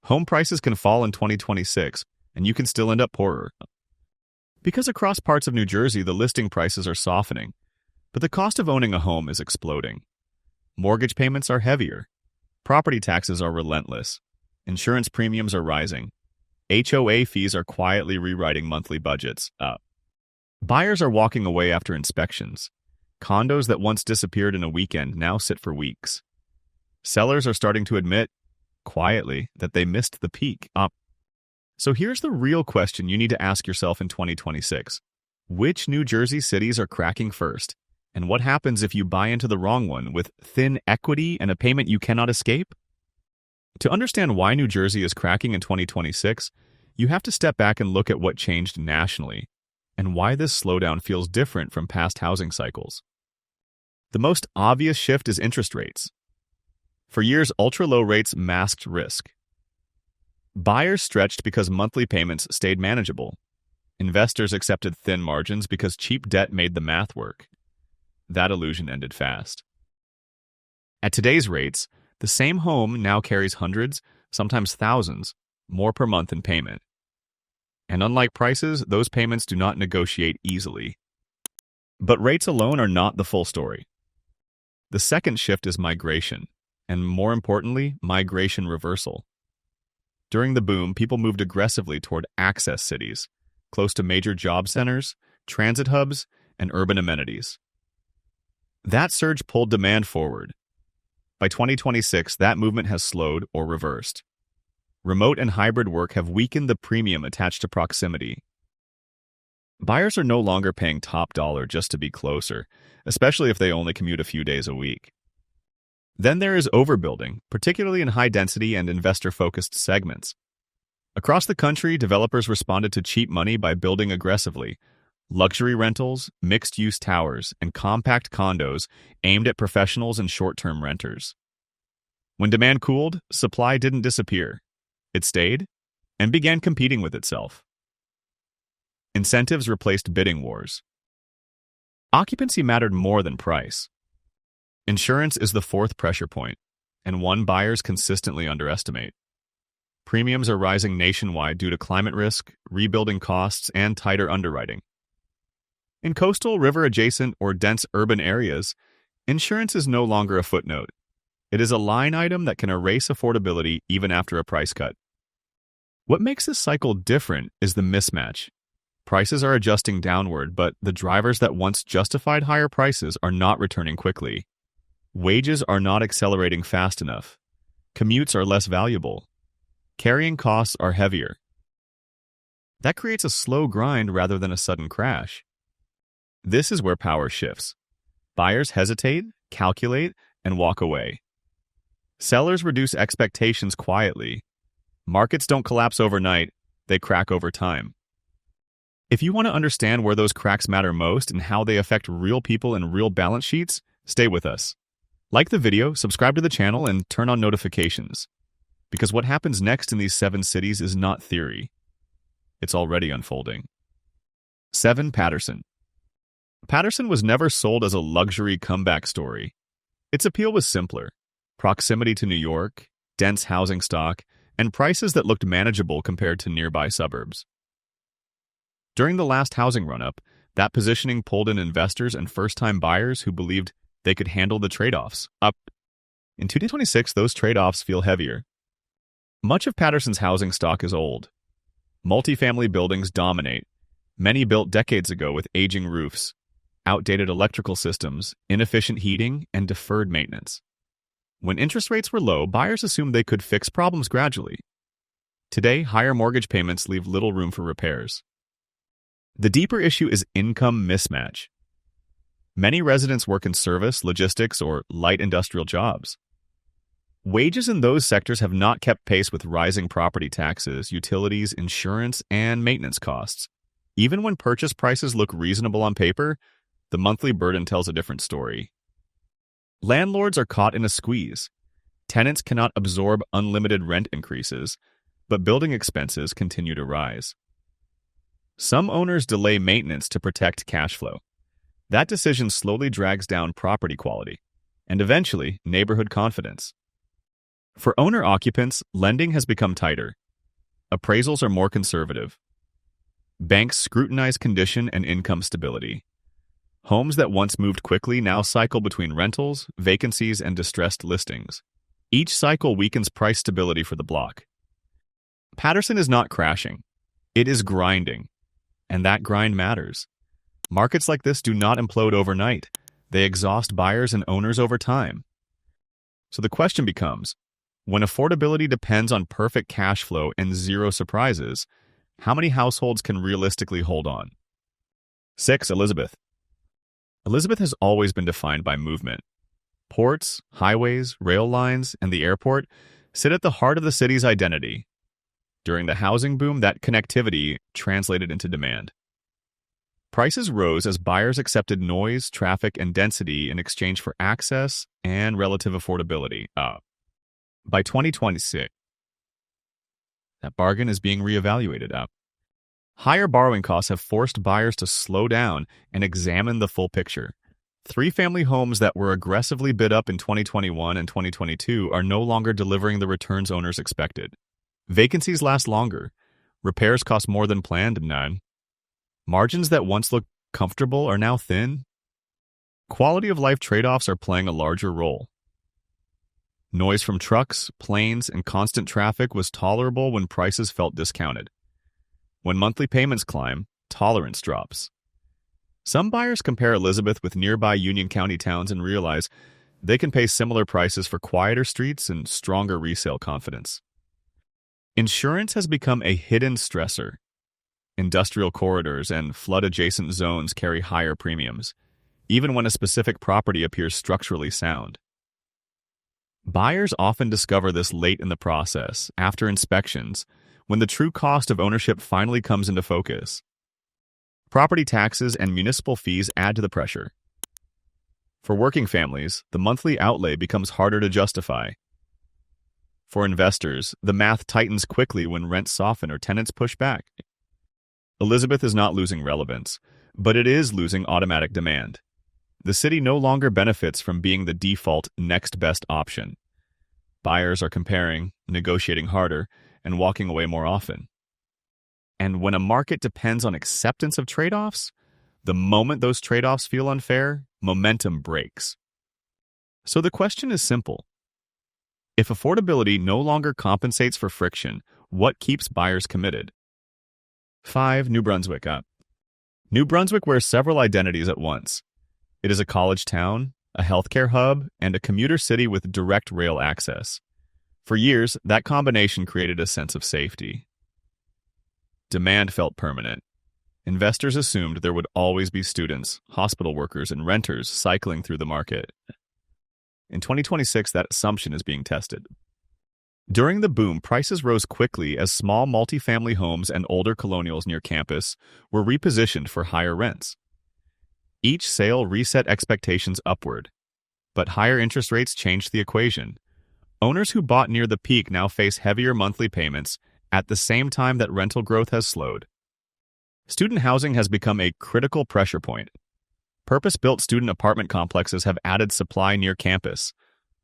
home prices can fall in 2026, and you can still end up poorer. Because across parts of New Jersey, the listing prices are softening, but the cost of owning a home is exploding. Mortgage payments are heavier. Property taxes are relentless. Insurance premiums are rising. HOA fees are quietly rewriting monthly budgets up. Buyers are walking away after inspections. Condos that once disappeared in a weekend now sit for weeks. Sellers are starting to admit, quietly, that they missed the peak up. So here's the real question you need to ask yourself in 2026. Which New Jersey cities are cracking first? And what happens if you buy into the wrong one with thin equity and a payment you cannot escape? To understand why New Jersey is cracking in 2026, you have to step back and look at what changed nationally and why this slowdown feels different from past housing cycles. The most obvious shift is interest rates. For years, ultra-low rates masked risk. Buyers stretched because monthly payments stayed manageable. Investors accepted thin margins because cheap debt made the math work. That illusion ended fast. At today's rates, the same home now carries hundreds, sometimes thousands, more per month in payment. And unlike prices, those payments do not negotiate easily. But rates alone are not the full story. The second shift is migration, and more importantly, migration reversal. During the boom, people moved aggressively toward access cities, close to major job centers, transit hubs, and urban amenities. That surge pulled demand forward. By 2026, that movement has slowed or reversed. Remote and hybrid work have weakened the premium attached to proximity. Buyers are no longer paying top dollar just to be closer, especially if they only commute a few days a week. Then there is overbuilding, particularly in high-density and investor-focused segments. Across the country, developers responded to cheap money by building aggressively. Luxury rentals, mixed-use towers, and compact condos aimed at professionals and short-term renters. When demand cooled, supply didn't disappear. It stayed and began competing with itself. Incentives replaced bidding wars. Occupancy mattered more than price. Insurance is the fourth pressure point, and one buyers consistently underestimate. Premiums are rising nationwide due to climate risk, rebuilding costs, and tighter underwriting. In coastal, river-adjacent, or dense urban areas, insurance is no longer a footnote. It is a line item that can erase affordability even after a price cut. What makes this cycle different is the mismatch. Prices are adjusting downward, but the drivers that once justified higher prices are not returning quickly. Wages are not accelerating fast enough. Commutes are less valuable. Carrying costs are heavier. That creates a slow grind rather than a sudden crash. This is where power shifts. Buyers hesitate, calculate, and walk away. Sellers reduce expectations quietly. Markets don't collapse overnight, they crack over time. If you want to understand where those cracks matter most and how they affect real people and real balance sheets, stay with us. Like the video, subscribe to the channel, and turn on notifications. Because what happens next in these 7 cities is not theory. It's already unfolding. 7. Paterson. Paterson was never sold as a luxury comeback story. Its appeal was simpler: proximity to New York, dense housing stock, and prices that looked manageable compared to nearby suburbs. During the last housing run-up, that positioning pulled in investors and first-time buyers who believed they could handle the trade-offs. In 2026, those trade-offs feel heavier. Much of Paterson's housing stock is old. Multifamily buildings dominate, many built decades ago with aging roofs, outdated electrical systems, inefficient heating, and deferred maintenance. When interest rates were low, buyers assumed they could fix problems gradually. Today, higher mortgage payments leave little room for repairs. The deeper issue is income mismatch. Many residents work in service, logistics, or light industrial jobs. Wages in those sectors have not kept pace with rising property taxes, utilities, insurance, and maintenance costs. Even when purchase prices look reasonable on paper, the monthly burden tells a different story. Landlords are caught in a squeeze. Tenants cannot absorb unlimited rent increases, but building expenses continue to rise. Some owners delay maintenance to protect cash flow. That decision slowly drags down property quality and eventually neighborhood confidence. For owner-occupants, lending has become tighter. Appraisals are more conservative. Banks scrutinize condition and income stability. Homes that once moved quickly now cycle between rentals, vacancies, and distressed listings. Each cycle weakens price stability for the block. Patterson is not crashing. It is grinding. And that grind matters. Markets like this do not implode overnight. They exhaust buyers and owners over time. So the question becomes, when affordability depends on perfect cash flow and zero surprises, how many households can realistically hold on? 6. Elizabeth. Elizabeth has always been defined by movement. Ports, highways, rail lines, and the airport sit at the heart of the city's identity. During the housing boom, that connectivity translated into demand. Prices rose as buyers accepted noise, traffic, and density in exchange for access and relative affordability. By 2026, that bargain is being reevaluated. Higher borrowing costs have forced buyers to slow down and examine the full picture. Three-family homes that were aggressively bid up in 2021 and 2022 are no longer delivering the returns owners expected. Vacancies last longer. Repairs cost more than planned, and margins that once looked comfortable are now thin. Quality of life trade-offs are playing a larger role. Noise from trucks, planes, and constant traffic was tolerable when prices felt discounted. When monthly payments climb, tolerance drops. Some buyers compare Elizabeth with nearby Union County towns and realize they can pay similar prices for quieter streets and stronger resale confidence. Insurance has become a hidden stressor. Industrial corridors and flood-adjacent zones carry higher premiums, even when a specific property appears structurally sound. Buyers often discover this late in the process, after inspections, when the true cost of ownership finally comes into focus. Property taxes and municipal fees add to the pressure. For working families, the monthly outlay becomes harder to justify. For investors, the math tightens quickly when rents soften or tenants push back. Elizabeth is not losing relevance, but it is losing automatic demand. The city no longer benefits from being the default next best option. Buyers are comparing, negotiating harder, and walking away more often. And when a market depends on acceptance of trade-offs, the moment those trade-offs feel unfair, momentum breaks. So the question is simple. If affordability no longer compensates for friction, what keeps buyers committed? 5. New Brunswick. New Brunswick wears several identities at once. It is a college town, a healthcare hub, and a commuter city with direct rail access. For years, that combination created a sense of safety. Demand felt permanent. Investors assumed there would always be students, hospital workers, and renters cycling through the market. In 2026, that assumption is being tested. During the boom, prices rose quickly as small multifamily homes and older colonials near campus were repositioned for higher rents. Each sale reset expectations upward, but higher interest rates changed the equation. Owners who bought near the peak now face heavier monthly payments at the same time that rental growth has slowed. Student housing has become a critical pressure point. Purpose-built student apartment complexes have added supply near campus,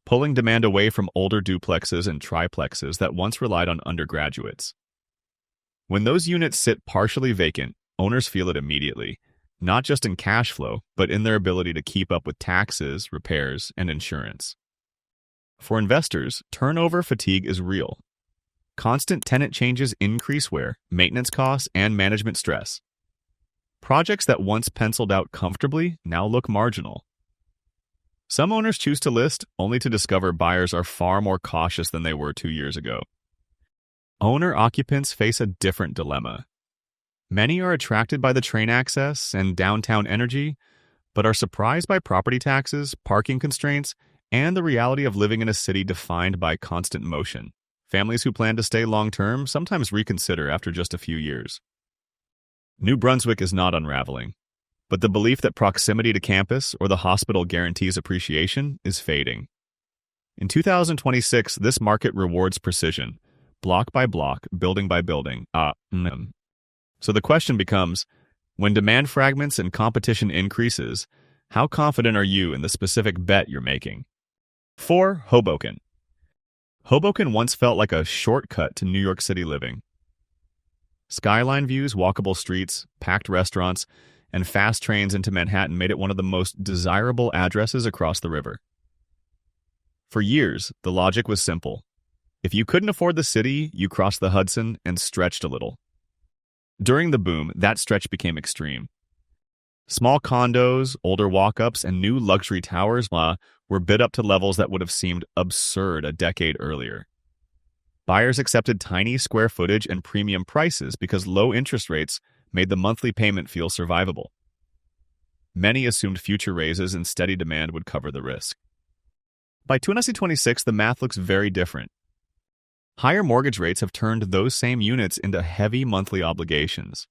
pulling demand away from older duplexes and triplexes that once relied on undergraduates. When those units sit partially vacant, owners feel it immediately, not just in cash flow, but in their ability to keep up with taxes, repairs, and insurance. For investors, turnover fatigue is real. Constant tenant changes increase wear, maintenance costs, and management stress. Projects that once penciled out comfortably now look marginal. Some owners choose to list only to discover buyers are far more cautious than they were 2 years ago. Owner-occupants face a different dilemma. Many are attracted by the train access and downtown energy, but are surprised by property taxes, parking constraints, and the reality of living in a city defined by constant motion. Families who plan to stay long-term sometimes reconsider after just a few years. New Brunswick is not unraveling, but the belief that proximity to campus or the hospital guarantees appreciation is fading. In 2026, this market rewards precision, block by block, building by building. So the question becomes, when demand fragments and competition increases, how confident are you in the specific bet you're making? 4. Hoboken. Hoboken once felt like a shortcut to New York City living. Skyline views, walkable streets, packed restaurants, and fast trains into Manhattan made it one of the most desirable addresses across the river. For years, the logic was simple. If you couldn't afford the city, you crossed the Hudson and stretched a little. During the boom, that stretch became extreme. Small condos, older walk-ups, and new luxury towers were bid up to levels that would have seemed absurd a decade earlier. Buyers accepted tiny square footage and premium prices because low interest rates made the monthly payment feel survivable. Many assumed future raises and steady demand would cover the risk. By 2026, the math looks very different. Higher mortgage rates have turned those same units into heavy monthly obligations.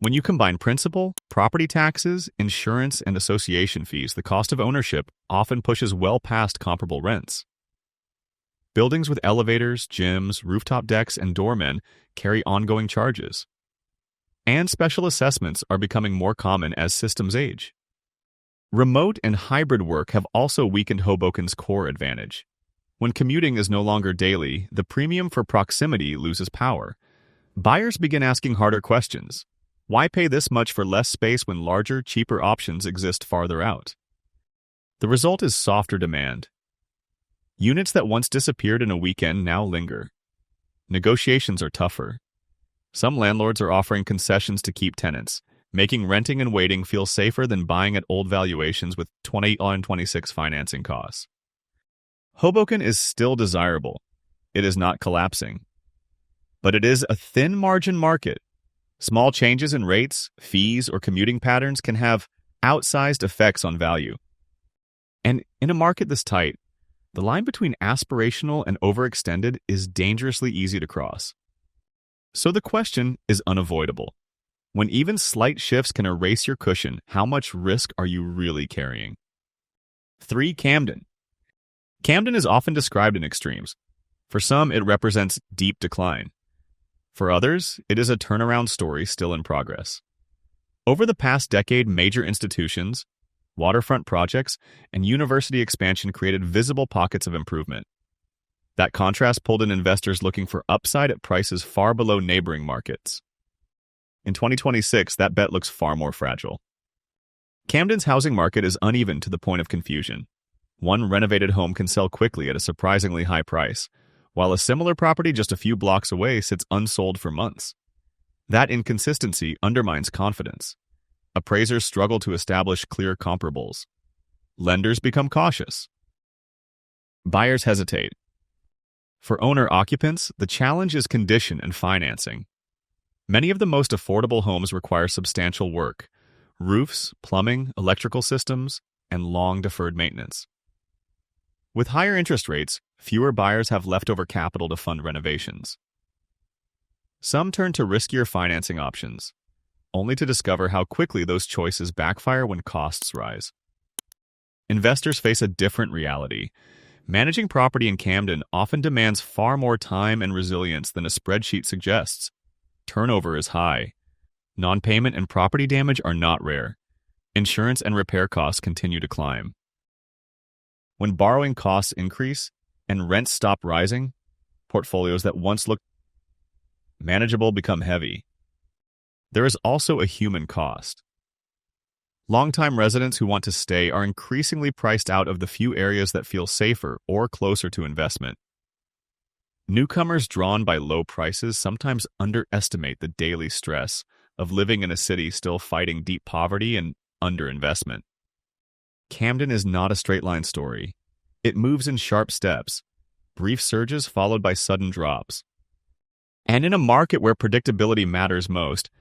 When you combine principal, property taxes, insurance, and association fees, the cost of ownership often pushes well past comparable rents. Buildings with elevators, gyms, rooftop decks, and doormen carry ongoing charges. And special assessments are becoming more common as systems age. Remote and hybrid work have also weakened Hoboken's core advantage. When commuting is no longer daily, the premium for proximity loses power. Buyers begin asking harder questions. Why pay this much for less space when larger, cheaper options exist farther out? The result is softer demand. Units that once disappeared in a weekend now linger. Negotiations are tougher. Some landlords are offering concessions to keep tenants, making renting and waiting feel safer than buying at old valuations with 2026 financing costs. Hoboken is still desirable. It is not collapsing. But it is a thin margin market. Small changes in rates, fees, or commuting patterns can have outsized effects on value. And in a market this tight, the line between aspirational and overextended is dangerously easy to cross. So the question is unavoidable. When even slight shifts can erase your cushion, how much risk are you really carrying? 3. Camden. Camden is often described in extremes. For some, it represents deep decline. For others, it is a turnaround story still in progress. Over the past decade, major institutions, waterfront projects, and university expansion created visible pockets of improvement. That contrast pulled in investors looking for upside at prices far below neighboring markets. In 2026, that bet looks far more fragile. Camden's housing market is uneven to the point of confusion. One renovated home can sell quickly at a surprisingly high price, while a similar property just a few blocks away sits unsold for months. That inconsistency undermines confidence. Appraisers struggle to establish clear comparables. Lenders become cautious. Buyers hesitate. For owner-occupants, the challenge is condition and financing. Many of the most affordable homes require substantial work: roofs, plumbing, electrical systems, and long-deferred maintenance. With higher interest rates, fewer buyers have leftover capital to fund renovations. Some turn to riskier financing options, only to discover how quickly those choices backfire when costs rise. Investors face a different reality. Managing property in Camden often demands far more time and resilience than a spreadsheet suggests. Turnover is high. Non-payment and property damage are not rare. Insurance and repair costs continue to climb. When borrowing costs increase and rents stop rising, portfolios that once looked manageable become heavy. There is also a human cost. Longtime residents who want to stay are increasingly priced out of the few areas that feel safer or closer to investment. Newcomers drawn by low prices sometimes underestimate the daily stress of living in a city still fighting deep poverty and underinvestment. Camden is not a straight-line story. It moves in sharp steps, brief surges followed by sudden drops. And in a market where predictability matters most,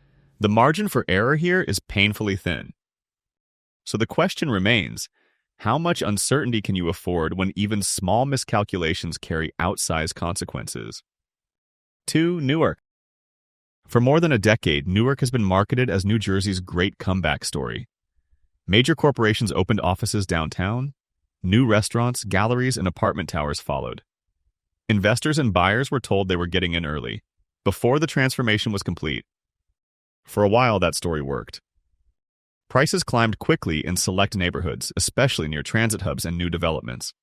the margin for error here is painfully thin. So the question remains, how much uncertainty can you afford when even small miscalculations carry outsized consequences? 2. Newark. For more than a decade, Newark has been marketed as New Jersey's great comeback story. Major corporations opened offices downtown. New restaurants, galleries, and apartment towers followed. Investors and buyers were told they were getting in early, before the transformation was complete. For a while, that story worked. Prices climbed quickly in select neighborhoods, especially near transit hubs and new developments.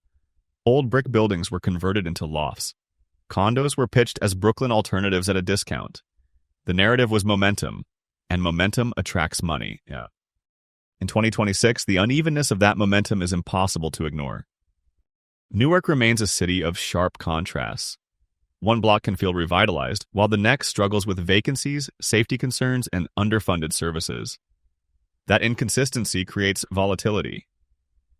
Old brick buildings were converted into lofts. Condos were pitched as Brooklyn alternatives at a discount. The narrative was momentum, and momentum attracts money. Yeah. In 2026, the unevenness of that momentum is impossible to ignore. Newark remains a city of sharp contrasts. One block can feel revitalized, while the next struggles with vacancies, safety concerns, and underfunded services. That inconsistency creates volatility.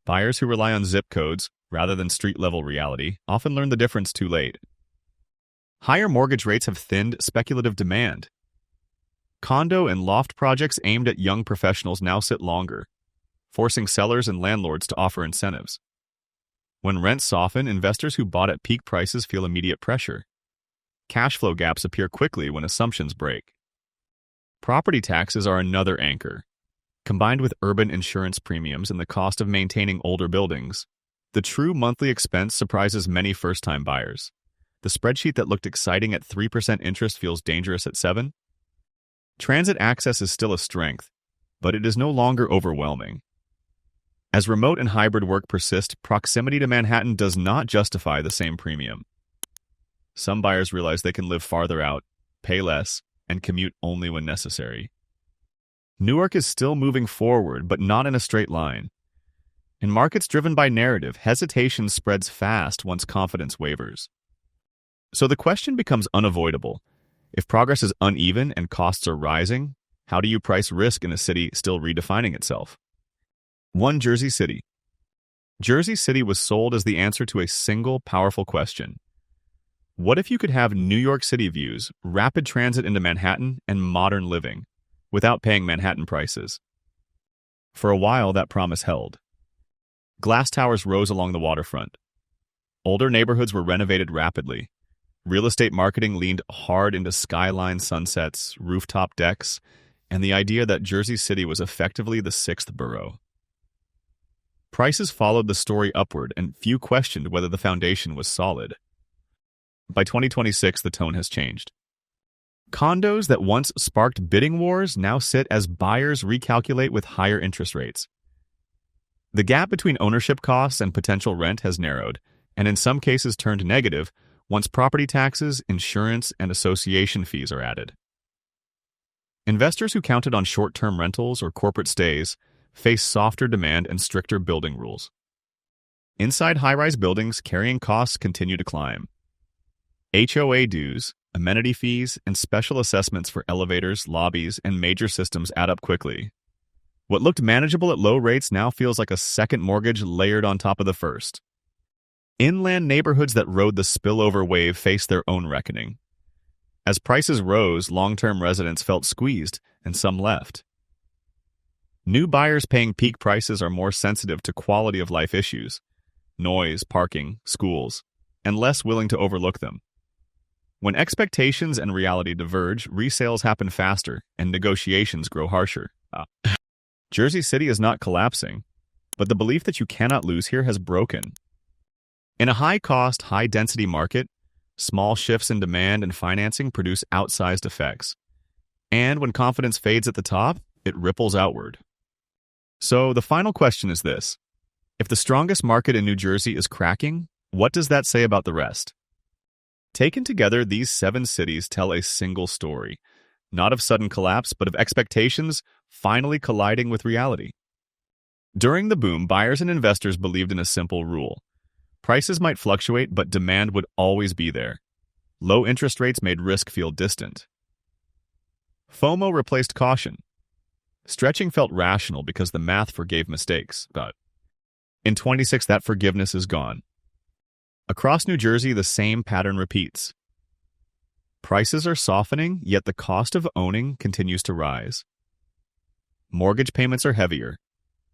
Buyers who rely on zip codes, rather than street-level reality, often learn the difference too late. Higher mortgage rates have thinned speculative demand. Condo and loft projects aimed at young professionals now sit longer, forcing sellers and landlords to offer incentives. When rents soften, investors who bought at peak prices feel immediate pressure. Cash flow gaps appear quickly when assumptions break. Property taxes are another anchor. Combined with urban insurance premiums and the cost of maintaining older buildings, the true monthly expense surprises many first-time buyers. The spreadsheet that looked exciting at 3% interest feels dangerous at 7%. Transit access is still a strength, but it is no longer overwhelming. As remote and hybrid work persist, proximity to Manhattan does not justify the same premium. Some buyers realize they can live farther out, pay less, and commute only when necessary. Newark is still moving forward, but not in a straight line. In markets driven by narrative, hesitation spreads fast once confidence wavers. So the question becomes unavoidable. If progress is uneven and costs are rising, how do you price risk in a city still redefining itself? 1. Jersey City. Jersey City was sold as the answer to a single powerful question. What if you could have New York City views, rapid transit into Manhattan, and modern living, without paying Manhattan prices? For a while, that promise held. Glass towers rose along the waterfront. Older neighborhoods were renovated rapidly. Real estate marketing leaned hard into skyline sunsets, rooftop decks, and the idea that Jersey City was effectively the sixth borough. Prices followed the story upward, and few questioned whether the foundation was solid. By 2026, the tone has changed. Condos that once sparked bidding wars now sit as buyers recalculate with higher interest rates. The gap between ownership costs and potential rent has narrowed, and in some cases turned negative, once property taxes, insurance, and association fees are added. Investors who counted on short-term rentals or corporate stays face softer demand and stricter building rules. Inside high-rise buildings, carrying costs continue to climb. HOA dues, amenity fees, and special assessments for elevators, lobbies, and major systems add up quickly. What looked manageable at low rates now feels like a second mortgage layered on top of the first. Inland neighborhoods that rode the spillover wave faced their own reckoning. As prices rose, long-term residents felt squeezed, and some left. New buyers paying peak prices are more sensitive to quality-of-life issues, noise, parking, schools, and less willing to overlook them. When expectations and reality diverge, resales happen faster, and negotiations grow harsher. Jersey City is not collapsing, but the belief that you cannot lose here has broken. In a high-cost, high-density market, small shifts in demand and financing produce outsized effects. And when confidence fades at the top, it ripples outward. So the final question is this. If the strongest market in New Jersey is cracking, what does that say about the rest? Taken together, these 7 cities tell a single story, not of sudden collapse, but of expectations finally colliding with reality. During the boom, buyers and investors believed in a simple rule. Prices might fluctuate, but demand would always be there. Low interest rates made risk feel distant. FOMO replaced caution. Stretching felt rational because the math forgave mistakes, but in 26 that forgiveness is gone. Across New Jersey, the same pattern repeats. Prices are softening, yet the cost of owning continues to rise. Mortgage payments are heavier.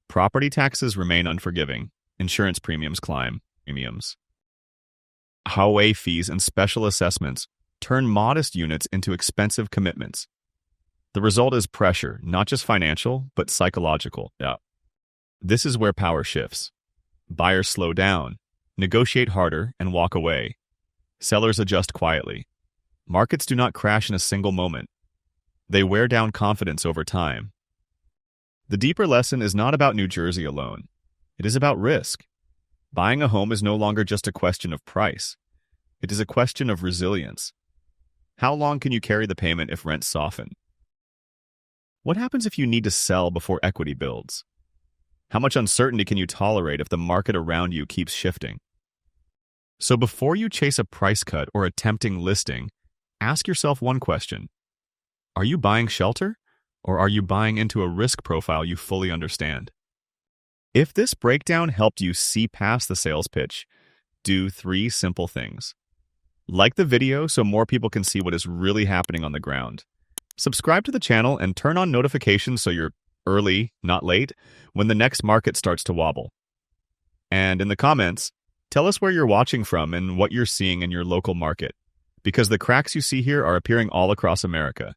Property taxes remain unforgiving. Insurance premiums climb. HOA fees and special assessments turn modest units into expensive commitments. The result is pressure, not just financial, but psychological. This is where power shifts. Buyers slow down, negotiate harder, and walk away. Sellers adjust quietly. Markets do not crash in a single moment. They wear down confidence over time. The deeper lesson is not about New Jersey alone. It is about risk. Buying a home is no longer just a question of price. It is a question of resilience. How long can you carry the payment if rents soften? What happens if you need to sell before equity builds? How much uncertainty can you tolerate if the market around you keeps shifting? So before you chase a price cut or a tempting listing, ask yourself one question. Are you buying shelter, or are you buying into a risk profile you fully understand? If this breakdown helped you see past the sales pitch, do 3 simple things. Like the video so more people can see what is really happening on the ground. Subscribe to the channel and turn on notifications so you're early, not late, when the next market starts to wobble. And in the comments, tell us where you're watching from and what you're seeing in your local market, because the cracks you see here are appearing all across America.